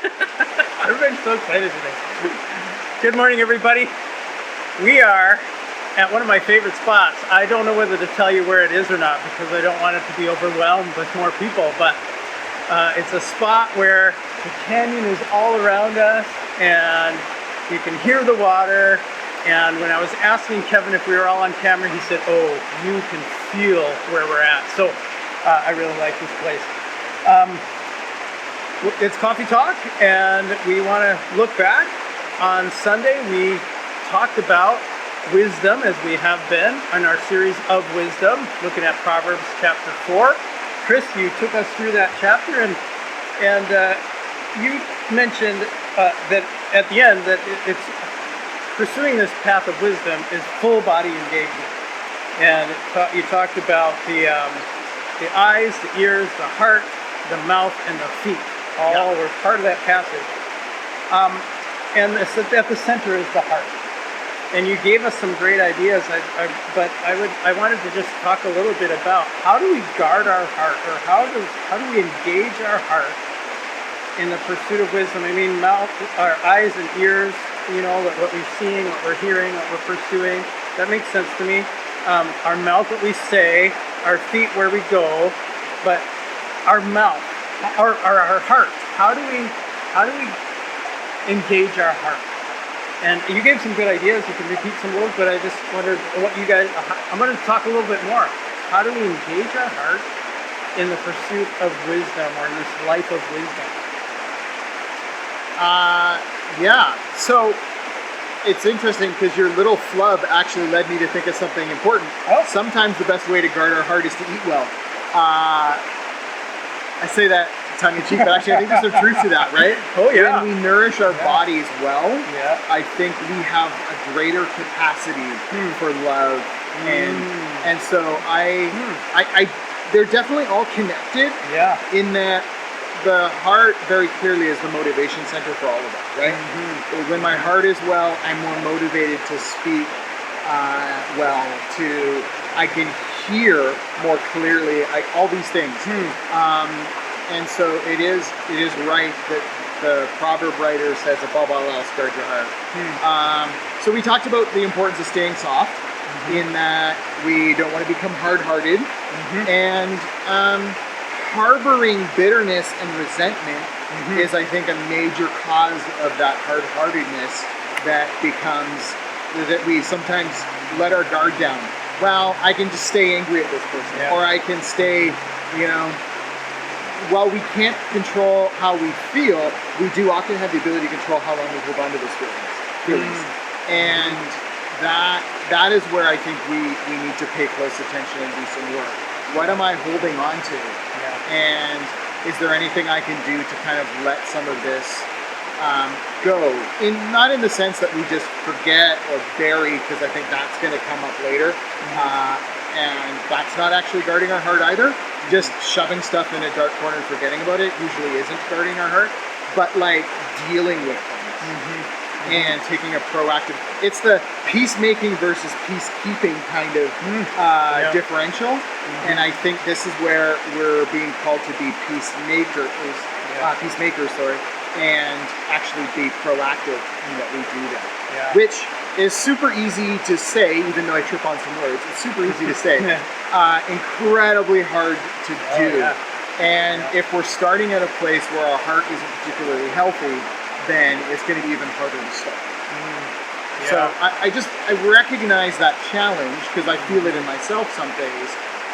Everybody's so excited today. Good morning, everybody. We are at one of my favorite spots. I don't know whether to tell you where it is or not because I don't want it to be overwhelmed with more people, but it's a spot where the canyon is all around us and you can hear the water. And when I was asking Kevin if we were all on camera, he said, "Oh, you can feel where we're at." So I really like this place. It's Coffee Talk, and we want to look back. On Sunday, we talked about wisdom, as we have been in our series of wisdom, looking at Proverbs chapter 4. Chris, you took us through that chapter, and you mentioned that at the end that it's pursuing this path of wisdom is full body engagement. And you talked about the eyes, the ears, the heart, the mouth, and the feet. All were part of that passage. And at the center is the heart. And you gave us some great ideas, but I wanted to just talk a little bit about how do we guard our heart, or how do we engage our heart in the pursuit of wisdom? I mean, mouth, our eyes and ears, what we're seeing, what we're hearing, what we're pursuing. That makes sense to me. Our mouth, what we say, our feet, where we go, but our mouth, our heart. How do we engage our heart? And you gave some good ideas. You can repeat some words, but I just wondered what you guys. I'm going to talk a little bit more. How do we engage our heart in the pursuit of wisdom, or in this life of wisdom? So it's interesting because your little flub actually led me to think of something important. Oh. Sometimes the best way to guard our heart is to eat well. I say that tongue-in-cheek, but actually I think there's some truth to that, right? Oh, yeah. When we nourish our bodies well, Yeah. I think we have a greater capacity for love. And so they're definitely all connected. Yeah. In that the heart very clearly is the motivation center for all of us, right? When my heart is well, I'm more motivated to speak well, I can hear more clearly, all these things. And so it is right that the proverb writer says, above all else, guard your heart. So we talked about the importance of staying soft, in that we don't want to become hard-hearted, and harboring bitterness and resentment is, I think, a major cause of that hard-heartedness that we sometimes let our guard down. Well, I can just stay angry at this person, or I can stay, while we can't control how we feel, we do often have the ability to control how long we hold on to those feelings. And that is where I think we need to pay close attention and do some work. What am I holding on to? And is there anything I can do to kind of let some of this go? Not in the sense that we just forget or bury, because I think that's going to come up later. And that's not actually guarding our heart either. Just shoving stuff in a dark corner and forgetting about it usually isn't guarding our heart. But like dealing with things and taking a proactive. It's the peacemaking versus peacekeeping kind of differential. And I think this is where we're being called to be peacemakers, and actually be proactive in what we do that. Which is super easy to say, even though I trip on some words. It's super easy to say. Incredibly hard to do. And if we're starting at a place where our heart isn't particularly healthy, then it's going to be even harder to start. So I recognize that challenge, because I feel it in myself some days,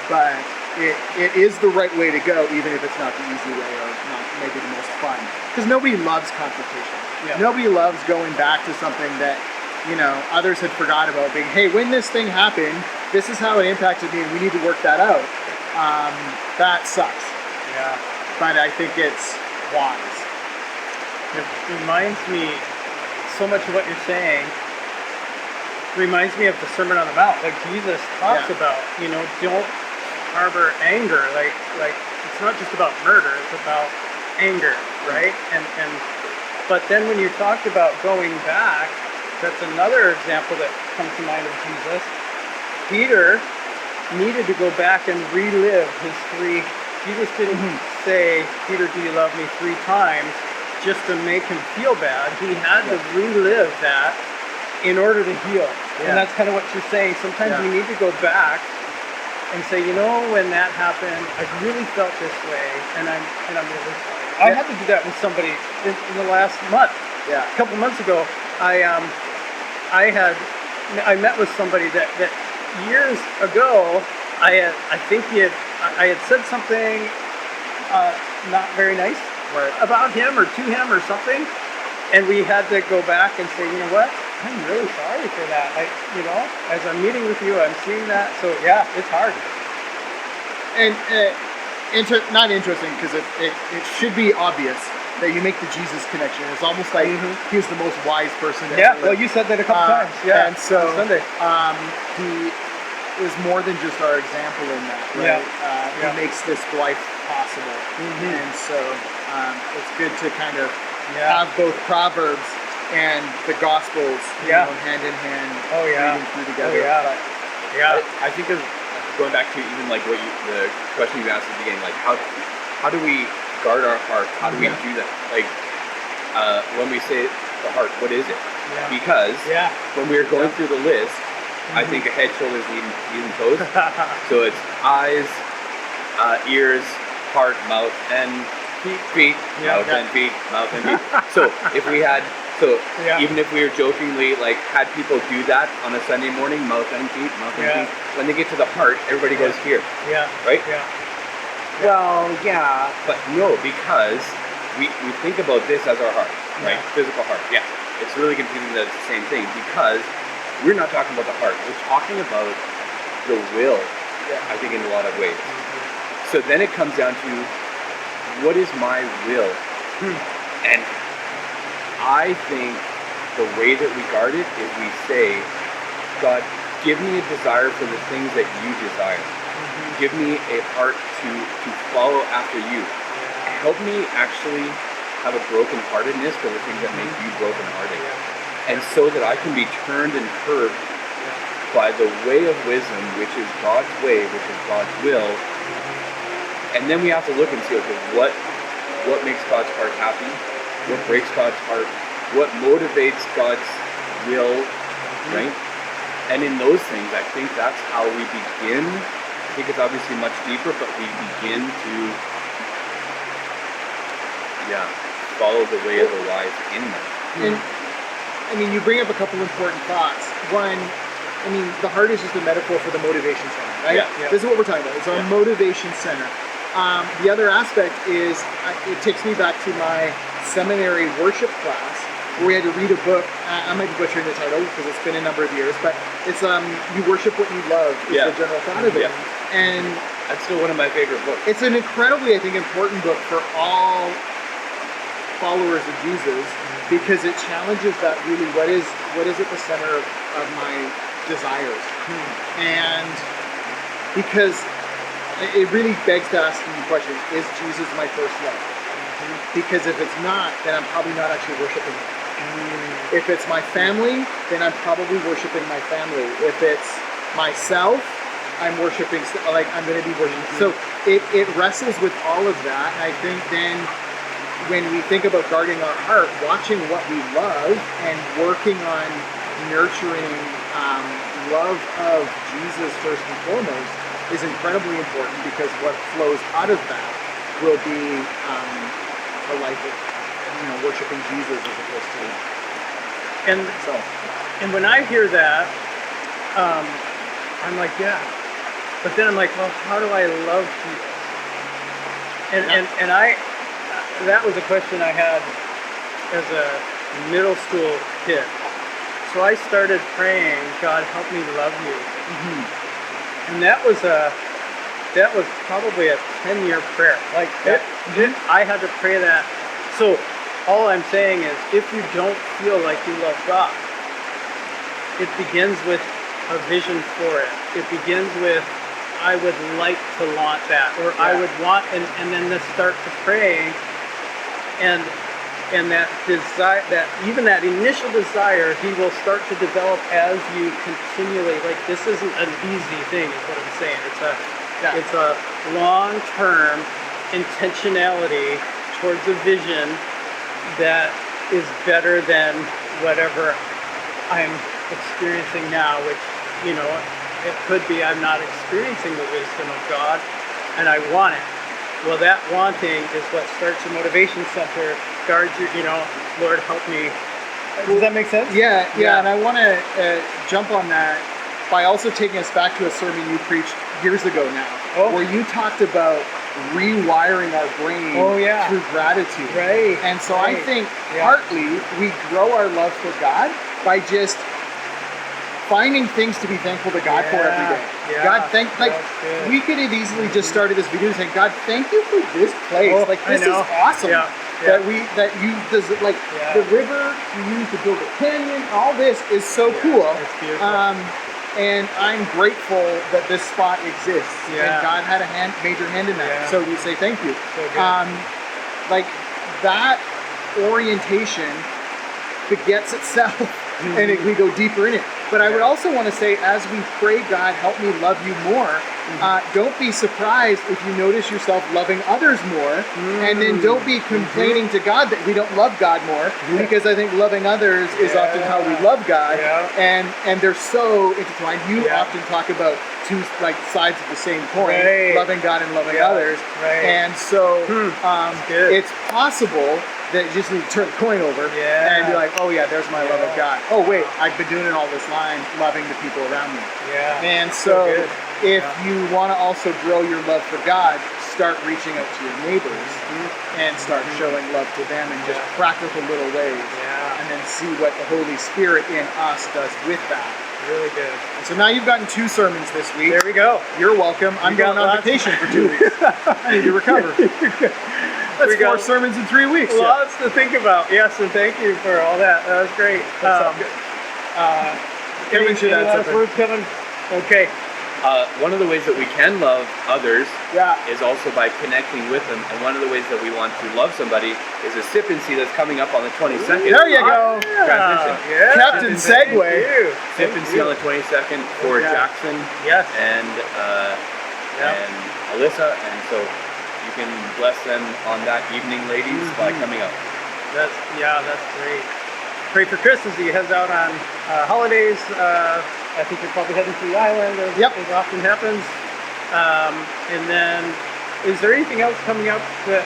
but it is the right way to go, even if it's not the easy way, or not maybe the most fun. Because nobody loves confrontation. Nobody loves going back to something that others had forgot about, being, hey, when this thing happened, this is how it impacted me, and we need to work that out. That sucks. But I think it's wise. It reminds me, so much of what you're saying reminds me of the Sermon on the Mount. Like Jesus talks about, don't harbor anger. Like it's not just about murder, it's about anger, right? But then when you talked about going back, that's another example that comes to mind of Jesus. Peter needed to go back and relive his three. Jesus didn't say, Peter, do you love me 3 times? just to make him feel bad. He had to relive that in order to heal. And that's kind of what you're saying. Sometimes we need to go back and say, you know, when that happened, I really felt this way, and I'm really sorry. I had to do that with somebody in the last month. Yeah. A couple months ago, I met with somebody that years ago I had said something not very nice about him or to him or something, and we had to go back and say, you know what, I'm really sorry for that. As I'm meeting with you, I'm seeing that. So yeah, it's hard. And not interesting, because it should be obvious that you make the Jesus connection. It's almost like he was the most wise person to ever live. Well, you said that a couple times. Yeah, and so on Sunday. He is more than just our example in that, right? He makes this life possible, and so it's good to kind of have both Proverbs and the Gospels, hand in hand, reading through together. I think of going back to even like the question you asked at the beginning, like how do we guard our heart? How do we do that? Like when we say the heart, what is it? Because when we were going through the list, I think a head, shoulders, knees, and toes. So it's eyes, ears, heart, mouth, and feet. Mouth and feet, mouth and feet. So if we had, even if we were jokingly like had people do that on a Sunday morning, mouth and feet, when they get to the heart, everybody goes here. Right? Well, but no, because we think about this as our heart, right? Physical heart. Yeah. It's really confusing that it's the same thing, because we're not talking about the heart. We're talking about the will, I think, in a lot of ways. So then it comes down to, what is my will? And I think the way that we guard it is we say, God, give me a desire for the things that you desire. Give me a heart to follow after you. Help me actually have a brokenheartedness for the things that make you brokenhearted. And so that I can be turned and curbed by the way of wisdom, which is God's way, which is God's will. And then we have to look and see, okay, what makes God's heart happy? What breaks God's heart? What motivates God's will, right? And in those things, I think that's how we begin. I think it's obviously much deeper, but we begin to, follow the way of the wise in that. And I mean, you bring up a couple important thoughts. One, I mean, the heart is just a metaphor for the motivation center, right? This is what we're talking about. It's our motivation center. The other aspect is, it takes me back to my seminary worship class, where we had to read a book. I might be butchering the title because it's been a number of years, but it's You Worship What You Love is the general thought of it. And that's still one of my favorite books. It's an incredibly, I think, important book for all followers of Jesus, because it challenges that really, what is at the center of my desires. And because it really begs to ask the question, is Jesus my first love? Because if it's not, then I'm probably not actually worshiping him. If it's my family, then I'm probably worshiping my family. If it's myself, I'm worshiping, I'm going to be worshiping. So it wrestles with all of that. And I think then when we think about guarding our heart, watching what we love and working on nurturing love of Jesus first and foremost is incredibly important, because what flows out of that will be a life of worshiping Jesus as opposed to. And when I hear that, I'm like, but then I'm like, well, how do I love Jesus? And that was a question I had as a middle school kid. So I started praying, God, help me love you. And that was probably a 10-year prayer. I had to pray that. So all I'm saying is, if you don't feel like you love God, it begins with a vision for it. It begins with, I would like to want that, or I would want, and then to start to pray. And that desire, that even that initial desire, he will start to develop as you continually. This isn't an easy thing, is what I'm saying. It's a long-term intentionality towards a vision that is better than whatever I'm experiencing now, which, you know, it could be I'm not experiencing the wisdom of God and I want it. Well, that wanting is what starts your motivation center, guards your, you know, Lord, help me. Does that make sense? Yeah, and I want to jump on that by also taking us back to a sermon you preached years ago now, where you talked about rewiring our brain through gratitude. Right. And so I think partly we grow our love for God by just finding things to be thankful to God for every day. Yeah. God, we could have easily just started this video saying, God, thank you for this place. This is awesome. Yeah. That you the river you used to build a canyon, all this is so cool. It's beautiful. And I'm grateful that this spot exists. Yeah. And God had a major hand in that. Yeah. So we say thank you. So good. Like that orientation begets itself, and we go deeper in it. But I would also want to say, as we pray, God, help me love you more, don't be surprised if you notice yourself loving others more, and then don't be complaining to God that we don't love God more, because I think loving others is often how we love God, and they're so intertwined. You often talk about two sides of the same coin, loving God and loving others, and so it's possible that you just need to turn the coin over and be like, oh yeah, there's my love of God. Oh wait, I've been doing it all this time, loving the people around me. And so if you want to also grow your love for God, start reaching out to your neighbors and start showing love to them in just practical little ways. And then see what the Holy Spirit in us does with that. Really good. And so now you've gotten 2 sermons this week. There we go. You're welcome. I'm going on vacation for 2 weeks. I need to recover. That's 4 sermons in 3 weeks. Lots to think about. Yes, and thank you for all that. That was great. Kevin should add last something. word, Kevin? Okay. One of the ways that we can love others Yeah. is also by connecting with them. And one of the ways that we want to love somebody is a sip and see that's coming up on the 22nd. There you go. Transition. Yeah. Captain Thank Segway. you. Sip and see on the 22nd for Jackson Yes. and Alyssa. And so you can bless them on that evening, ladies, by coming up. That's great. Pray for Chris as he heads out on holidays. I think you're probably heading to the island, as often happens. And then, is there anything else coming up that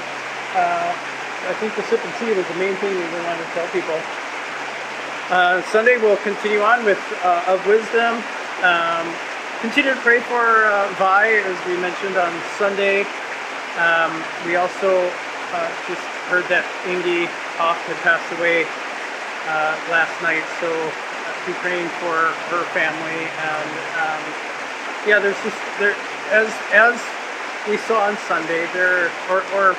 I think the sip and see was the main thing we wanted to tell people? Sunday we'll continue on with of wisdom. Continue to pray for Vi, as we mentioned on Sunday. We also just heard that Ingy Hoff had passed away last night, so be praying for her family. And there's just as we saw on Sunday, or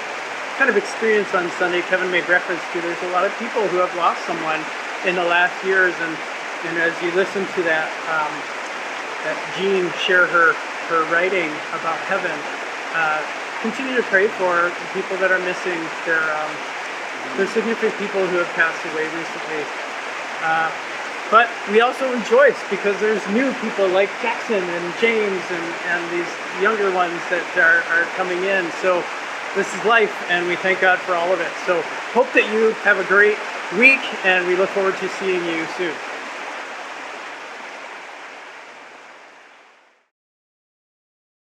kind of experience on Sunday, Kevin made reference to, there's a lot of people who have lost someone in the last years, and as you listen to that Jean share her writing about heaven, continue to pray for the people that are missing their significant people who have passed away recently. But we also rejoice because there's new people like Jackson and James and these younger ones that are coming in. So this is life, and we thank God for all of it. So hope that you have a great week, and we look forward to seeing you soon.